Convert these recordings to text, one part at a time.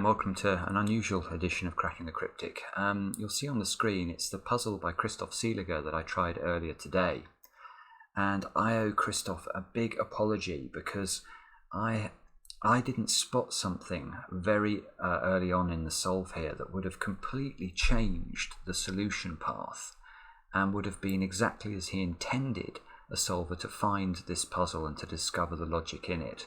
welcome to an unusual edition of Cracking the Cryptic. You'll see on the screen it's the puzzle by Christoph Seeliger that I tried earlier today. And I owe Christoph a big apology because I didn't spot something very early on in the solve here that would have completely changed the solution path and would have been exactly as he intended a solver to find this puzzle and to discover the logic in it.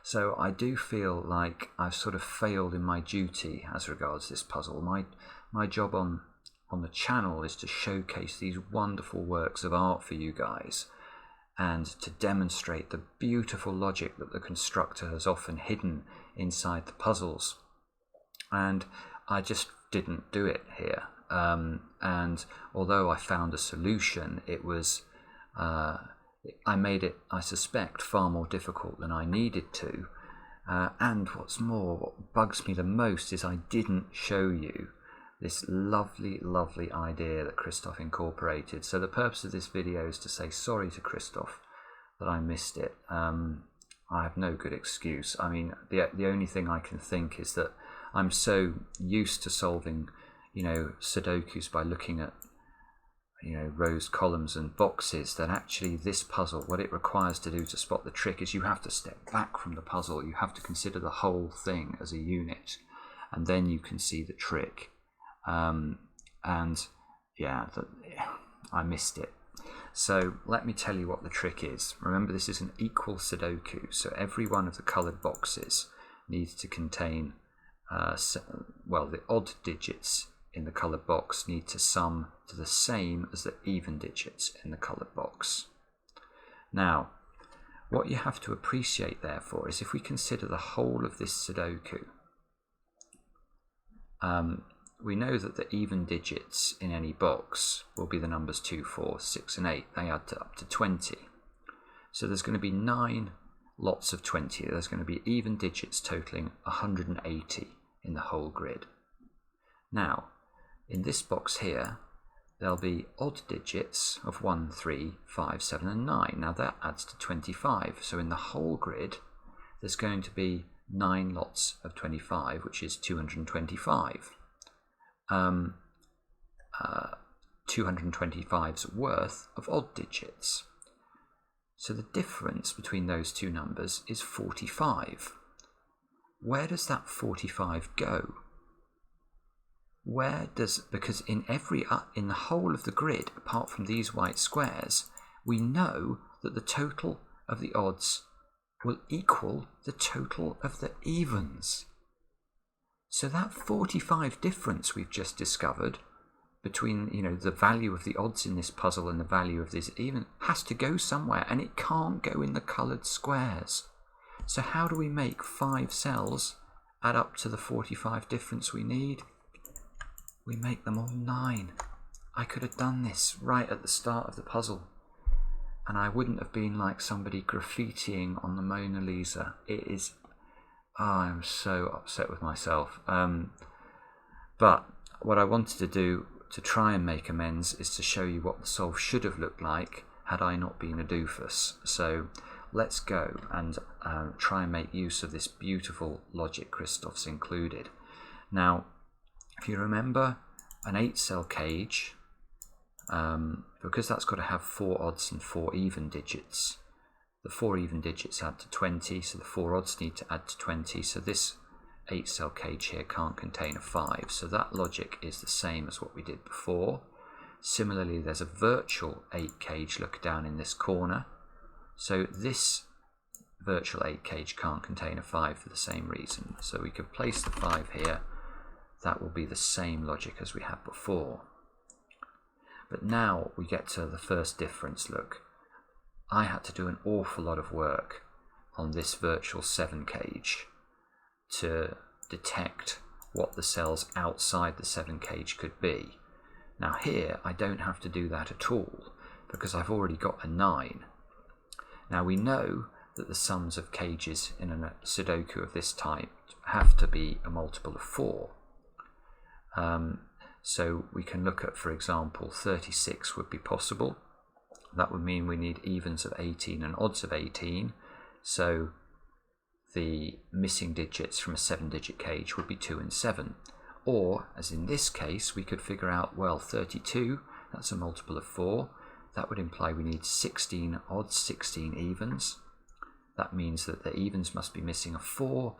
So I do feel like I've sort of failed in my duty as regards this puzzle. My job on the channel is to showcase these wonderful works of art for you guys and to demonstrate the beautiful logic that the constructor has often hidden inside the puzzles. And I just didn't do it here. And although I found a solution, it was I made it, I suspect, far more difficult than I needed to. And what's more, what bugs me the most is I didn't show you this lovely, lovely idea that Christoph incorporated. So the purpose of this video is to say sorry to Christoph that I missed it. I have no good excuse. I mean, the only thing I can think is that I'm so used to solving, Sudokus by looking at rows, columns and boxes, that actually this puzzle, what it requires to do to spot the trick is you have to step back from the puzzle. You have to consider the whole thing as a unit, and then you can see the trick. And yeah, I missed it. So let me tell you what the trick is. Remember, this is an equal Sudoku, so every one of the coloured boxes needs to contain, the odd digits in the coloured box need to sum to the same as the even digits in the coloured box. Now, what you have to appreciate therefore is if we consider the whole of this Sudoku, we know that the even digits in any box will be the numbers 2, 4, 6 and 8. They add up to 20. So there's going to be 9 lots of 20. There's going to be even digits totaling 180 in the whole grid. Now, in this box here, there'll be odd digits of 1, 3, 5, 7 and 9. Now that adds to 25. So in the whole grid, there's going to be 9 lots of 25, which is 225. 225's worth of odd digits. So the difference between those two numbers is 45. Where does that 45 go? Because in the whole of the grid, apart from these white squares, we know that the total of the odds will equal the total of the evens. So that 45 difference we've just discovered between the value of the odds in this puzzle and the value of this even has to go somewhere, and it can't go in the coloured squares. So how do we make 5 cells add up to the 45 difference we need? We make them all 9. I could have done this right at the start of the puzzle, and I wouldn't have been like somebody graffitiing on the Mona Lisa. It is... I'm so upset with myself. But what I wanted to do to try and make amends is to show you what the solve should have looked like had I not been a doofus. So let's go and try and make use of this beautiful logic Christoph's included. Now, if you remember an 8-cell cage, because that's got to have 4 odds and 4 even digits, the 4 even digits add to 20, so the 4 odds need to add to 20, so this 8-cell cage here can't contain a 5, so that logic is the same as what we did before. Similarly, there's a virtual 8 cage, look down in this corner, so this virtual 8 cage can't contain a 5 for the same reason, so we could place the 5 here. That will be the same logic as we had before. But now we get to the first difference. Look, I had to do an awful lot of work on this virtual 7 cage to detect what the cells outside the 7 cage could be. Now here I don't have to do that at all because I've already got a 9. Now we know that the sums of cages in a Sudoku of this type have to be a multiple of 4. So we can look at, for example, 36 would be possible. That would mean we need evens of 18 and odds of 18. So the missing digits from a 7-digit cage would be 2 and 7. Or, as in this case, we could figure out, well, 32, that's a multiple of 4. That would imply we need 16 odds, 16 evens. That means that the evens must be missing a 4,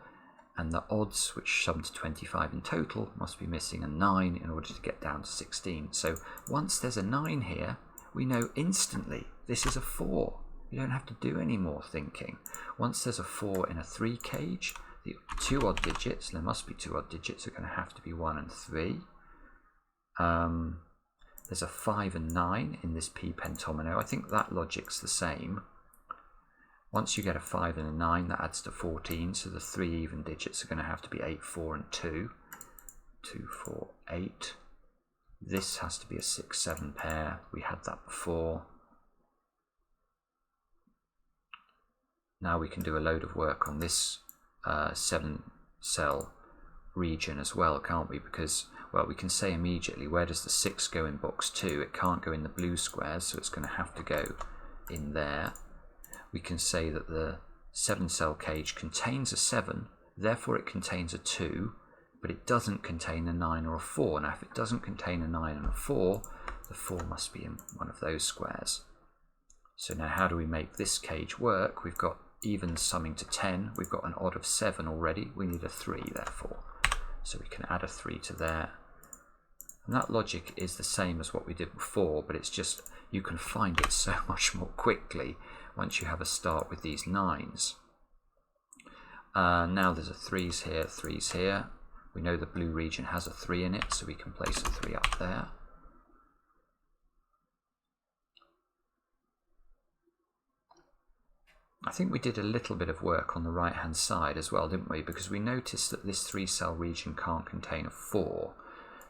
and the odds, which sum to 25 in total, must be missing a 9 in order to get down to 16. So once there's a 9 here, we know instantly this is a 4. You don't have to do any more thinking. Once there's a 4 in a 3 cage, the 2 odd digits, there must be 2 odd digits, are going to have to be 1 and 3. There's a 5 and 9 in this P pentomino. I think that logic's the same. Once you get a 5 and a 9, that adds to 14, so the 3 even digits are going to have to be 8, 4 and 2. 2, 4, 8. This has to be a 6, 7 pair. We had that before. Now we can do a load of work on this 7-cell region as well, can't we? Because, well, we can say immediately, where does the 6 go in box 2? It can't go in the blue squares, so it's going to have to go in there. We can say that the 7-cell cage contains a 7, therefore it contains a 2, but it doesn't contain a 9 or a 4. Now, if it doesn't contain a 9 and a 4, the 4 must be in one of those squares. So now how do we make this cage work? We've got evens summing to 10. We've got an odd of 7 already. We need a 3, therefore. So we can add a 3 to there. And that logic is the same as what we did before, but it's just you can find it so much more quickly once you have a start with these 9s. Now there's a 3s here, 3s here. We know the blue region has a 3 in it, so we can place a 3 up there. I think we did a little bit of work on the right hand side as well, didn't we? Because we noticed that this 3-cell region can't contain a 4.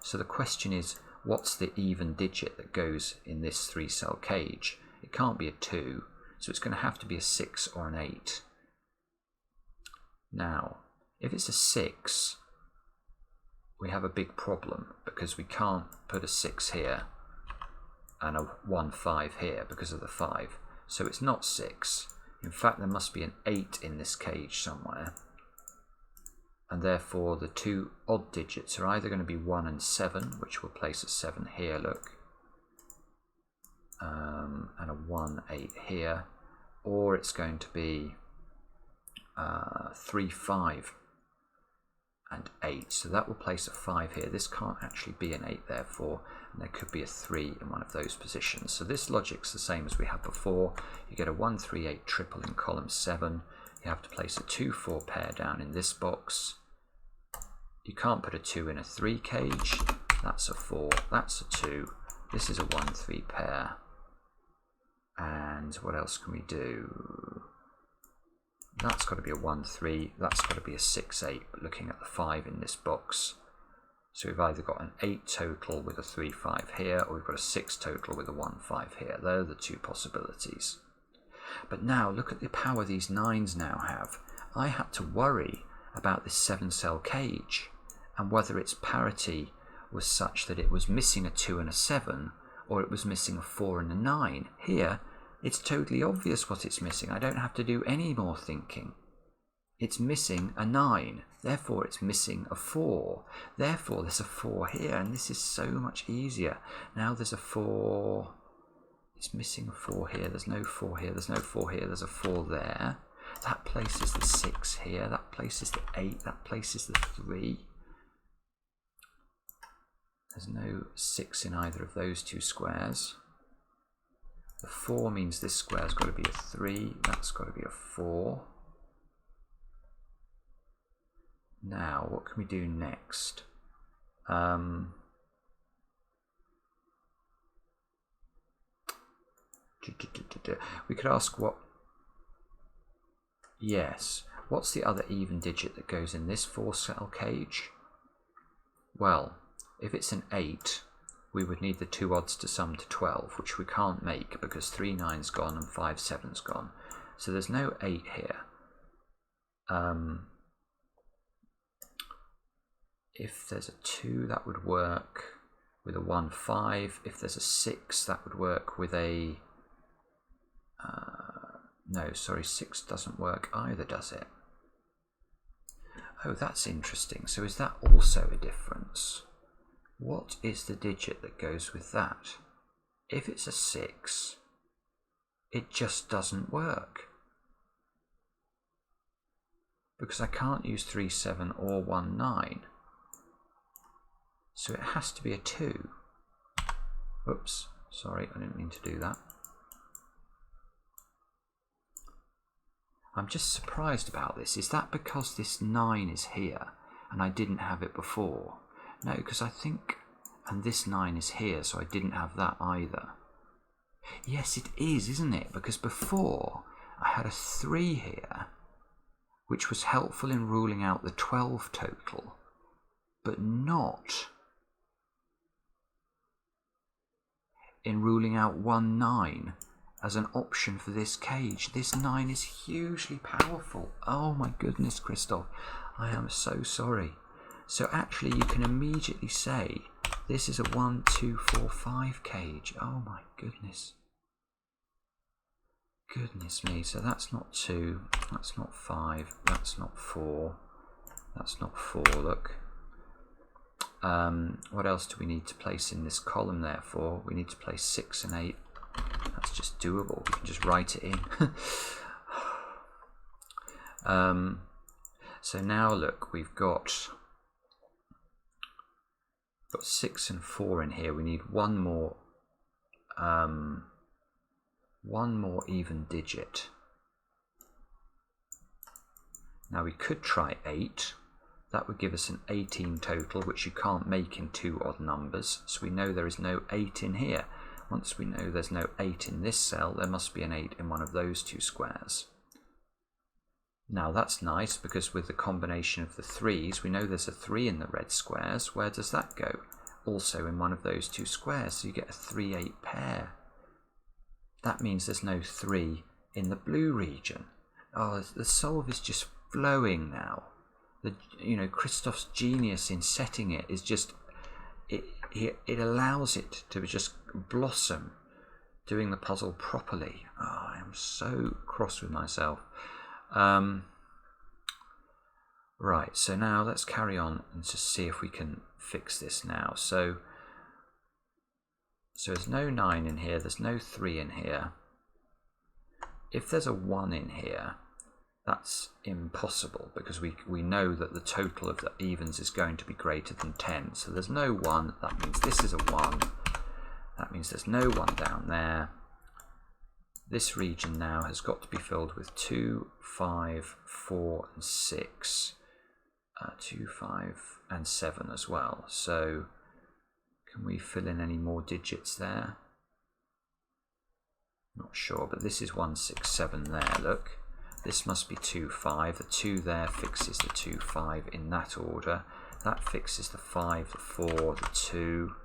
So the question is, what's the even digit that goes in this 3-cell cage? It can't be a 2, so it's going to have to be a 6 or an 8. Now, if it's a 6, we have a big problem because we can't put a 6 here and a 1, 5 here because of the 5. So it's not 6. In fact, there must be an 8 in this cage somewhere. And therefore, the 2 odd digits are either going to be 1 and 7, which will place a 7 here, look. And a 1, 8 here. Or it's going to be 3, 5 and 8. So that will place a 5 here. This can't actually be an 8, therefore. And there could be a 3 in one of those positions. So this logic's the same as we had before. You get a 1, 3, 8 triple in column 7. You have to place a 2, 4 pair down in this box. You can't put a 2 in a 3 cage. That's a 4. That's a 2. This is a 1, 3 pair. And what else can we do? That's got to be a 1, 3. That's got to be a 6, 8. But looking at the 5 in this box. So we've either got an 8 total with a 3, 5 here, or we've got a 6 total with a 1, 5 here. They're the two possibilities. But now look at the power these 9s now have. I had to worry about this 7-cell cage and whether its parity was such that it was missing a 2 and a 7, or it was missing a 4 and a 9. Here, it's totally obvious what it's missing. I don't have to do any more thinking. It's missing a 9, therefore it's missing a 4. Therefore there's a 4 here, and this is so much easier. Now there's a 4. It's missing a 4 here. There's no 4 here. There's no 4 here. There's a 4 there. That places the 6 here. That places the 8. That places the 3. There's no 6 in either of those two squares. The 4 means this square's got to be a 3. That's got to be a 4. Now, what can we do next? We could ask what... Yes. What's the other even digit that goes in this 4-cell cage? Well, if it's an 8, we would need the 2 odds to sum to 12, which we can't make because 3 9's gone and 5 7's gone. So there's no 8 here. If there's a 2, that would work with a 1 5. If there's a 6, that would work with a... no, sorry, 6 doesn't work either, does it? Oh, that's interesting. So is that also a difference? What is the digit that goes with that? If it's a 6, it just doesn't work. Because I can't use 3, 7 or 1, 9. So it has to be a 2. Oops, sorry, I didn't mean to do that. I'm just surprised about this. Is that because this 9 is here and I didn't have it before? No, because I think, and this 9 is here, so I didn't have that either. Yes, it is, isn't it? Because before I had a 3 here, which was helpful in ruling out the 12 total, but not in ruling out 1, 9 as an option for this cage. This 9 is hugely powerful. Oh my goodness, Christoph, I am so sorry. So actually you can immediately say this is a 1, 2, 4, 5 cage. Oh my goodness. Goodness me, so that's not 2, that's not 5, that's not 4, that's not 4, look. What else do we need to place in this column therefore? We need to place 6 and 8. That's just doable, we can just write it in. So now look, we've got 6 and 4 in here. We need one more even digit. Now we could try 8. That would give us an 18 total, which you can't make in 2 odd numbers. So we know there is no 8 in here. Once we know there's no 8 in this cell, there must be an 8 in one of those 2 squares. Now that's nice, because with the combination of the 3s, we know there's a 3 in the red squares. Where does that go? Also in one of those 2 squares, so you get a 3, 8 pair. That means there's no 3 in the blue region. Oh, the solve is just flowing now. Christoph's genius in setting it is just, it allows it to just blossom, doing the puzzle properly. Oh, I am so cross with myself. Right, so now let's carry on and just see if we can fix this now. So there's no 9 in here, there's no 3 in here. If there's a 1 in here, that's impossible, because we know that the total of the evens is going to be greater than 10. So there's no 1, that means this is a 1. That means there's no 1 down there. This region now has got to be filled with 2, 5, 4 and 6. 2, 5 and 7 as well. So can we fill in any more digits there? Not sure, but this is 1, 6, 7 there, look. This must be 2, 5. The 2 there fixes the 2, 5 in that order. That fixes the 5, the 4, the 2.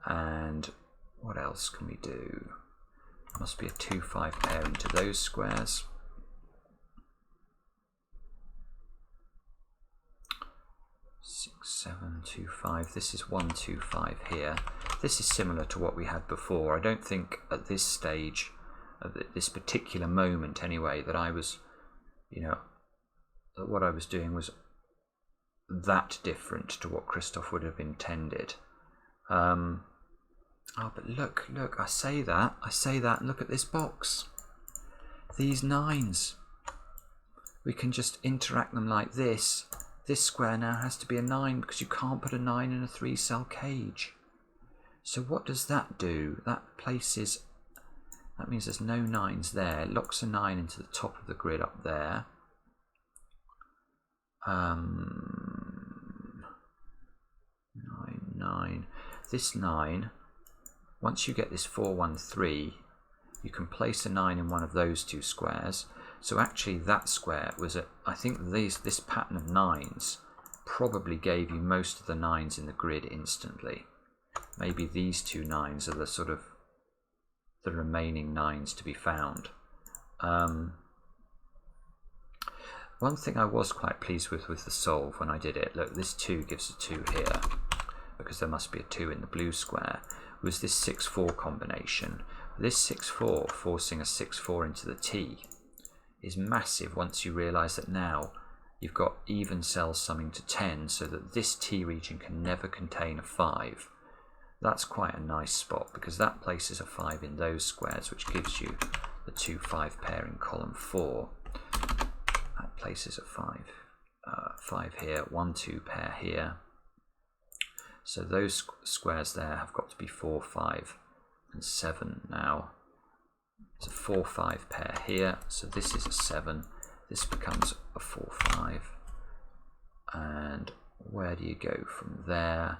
And what else can we do? Must be a 2, 5 pair into those squares. 6, 7, 2, 5. This is 1, 2, 5 here. This is similar to what we had before. I don't think at this stage, at this particular moment anyway, that I was, that what I was doing was that different to what Christoph would have intended. Oh, but look, I say that, and look at this box. These 9s. We can just interact them like this. This square now has to be a 9 because you can't put a 9 in a 3-cell cage. So what does that do? That means there's no 9s there. It locks a 9 into the top of the grid up there. 9, 9. This 9, once you get this 4, 1, 3, you can place a 9 in one of those 2 squares. So actually that square was I think this pattern of 9s probably gave you most of the 9s in the grid instantly. Maybe these 2 9s are the sort of the remaining 9s to be found. One thing I was quite pleased with the solve when I did it, look, this 2 gives a 2 here, because there must be a 2 in the blue square, was this 6-4 combination. This 6-4 forcing a 6-4 into the T is massive once you realise that now you've got even cells summing to 10, so that this T region can never contain a 5. That's quite a nice spot, because that places a 5 in those squares, which gives you the 2 5 pair in column 4. That places a 5 here, 1 2 pair here. So those squares there have got to be 4 5 and 7 now. It's a 4 5 pair here, so this is a 7. This becomes a 4 5. And where do you go from there?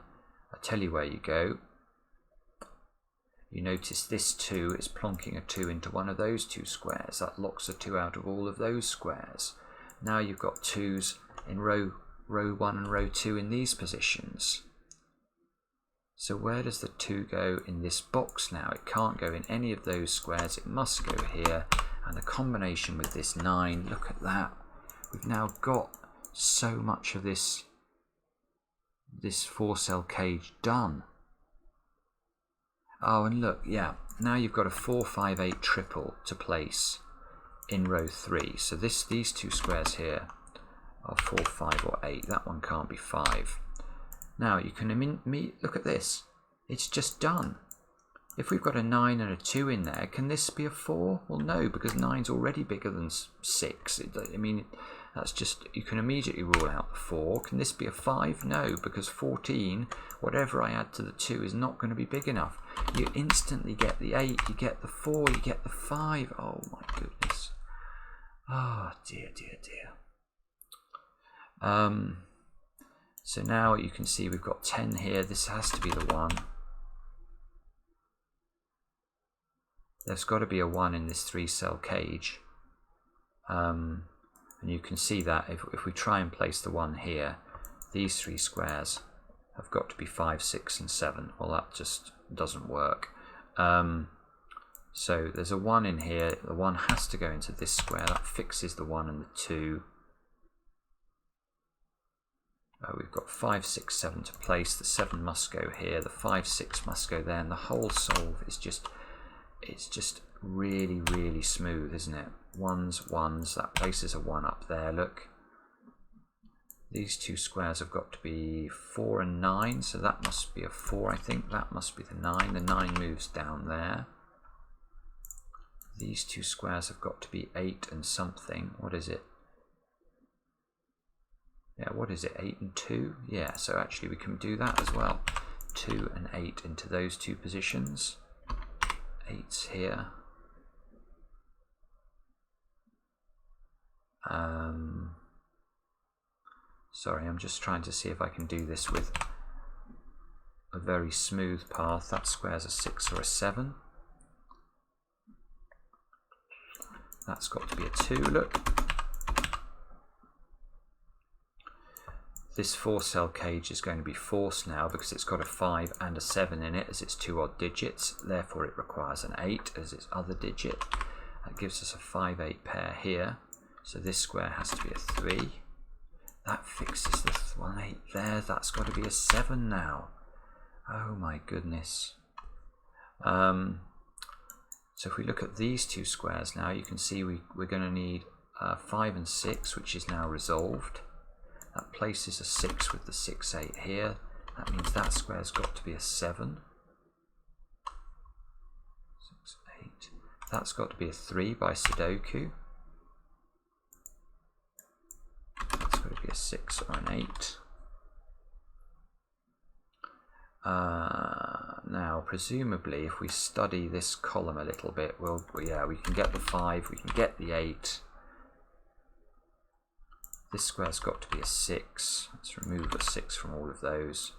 I'll tell you where you go. You notice this 2 is plonking a 2 into one of those 2 squares. That locks a 2 out of all of those squares. Now you've got 2s in row 1 and row 2 in these positions. So where does the 2 go in this box now? It can't go in any of those squares. It must go here. And the combination with this 9, look at that. We've now got so much of this 4-cell cage done. Oh, and look, yeah, now you've got a 4 5 8 triple to place in row 3. So these 2 squares here are 4 5 or 8. That one can't be 5. Now you can look at this. It's just done. If we've got a 9 and a 2 in there, can this be a 4? Well, no, because 9's already bigger than 6. I mean, that's just, you can immediately rule out the 4. Can this be a 5? No, because 14, whatever I add to the 2, is not going to be big enough. You instantly get the 8, you get the 4, you get the 5. Oh my goodness. Oh dear, dear, dear. So now you can see we've got 10 here. This has to be the 1. There's got to be a 1 in this 3-cell cage. And you can see that if we try and place the 1 here, these 3 squares have got to be 5, 6 and 7. Well, that just doesn't work. So there's a 1 in here. The 1 has to go into this square. That fixes the 1 and the 2. We've got 5, 6, 7 to place. The 7 must go here. The 5, 6 must go there. And the whole solve is just, it's just really, really smooth, isn't it? 1s, 1s. That places a 1 up there. Look. These 2 squares have got to be 4 and 9. So that must be a 4, I think. That must be the 9. The 9 moves down there. These 2 squares have got to be 8 and something. What is it? Yeah, what is it? 8 and 2? Yeah, so actually we can do that as well. 2 and 8 into those 2 positions. 8's here. Sorry, I'm just trying to see if I can do this with a very smooth path. That square's a 6 or a 7. That's got to be a 2, look. This 4-cell cage is going to be forced now because it's got a 5 and a 7 in it as its 2 odd digits. Therefore, it requires an 8 as its other digit. That gives us a 5, 8 pair here. So this square has to be a 3. That fixes the 1, 8 there. That's got to be a 7 now. Oh my goodness. So if we look at these 2 squares now, you can see we're going to need 5 and 6, which is now resolved. That places a 6 with the 6, 8 here. That means that square's got to be a 7. 6, 8. That's got to be a 3 by Sudoku. That's got to be a 6 or an 8. Now, presumably, if we study this column a little bit, we can get the 5, we can get the 8. This square's got to be a 6. Let's remove a 6 from all of those.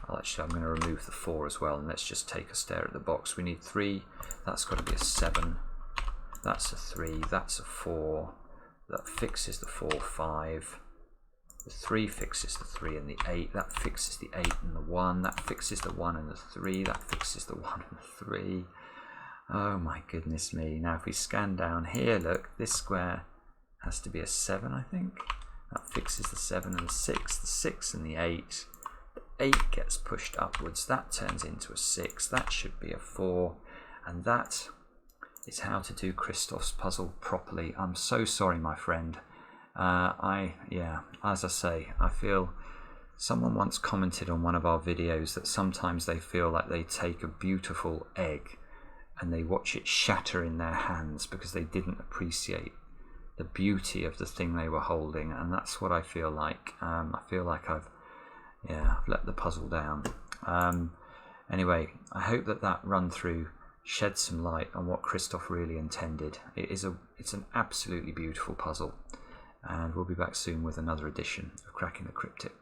I'm going to remove the 4 as well, and let's just take a stare at the box. We need 3. That's got to be a 7. That's a 3. That's a 4. That fixes the 4, 5. The 3 fixes the 3 and the 8. That fixes the 8 and the 1. That fixes the 1 and the 3. That fixes the 1 and the 3. Oh my goodness me. Now if we scan down here, look, this square has to be a 7, I think. That fixes the 7 and the 6, the 6 and the 8. The 8 gets pushed upwards. That turns into a 6. That should be a 4. And that is how to do Christoph's puzzle properly. I'm so sorry, my friend. Yeah, as I say, I feel someone once commented on one of our videos that sometimes they feel like they take a beautiful egg and they watch it shatter in their hands because they didn't appreciate the beauty of the thing they were holding, and that's what I feel like. I feel like I've let the puzzle down. Anyway, I hope that run through shed some light on what Christoph really intended. It's an absolutely beautiful puzzle, and we'll be back soon with another edition of Cracking the Cryptic.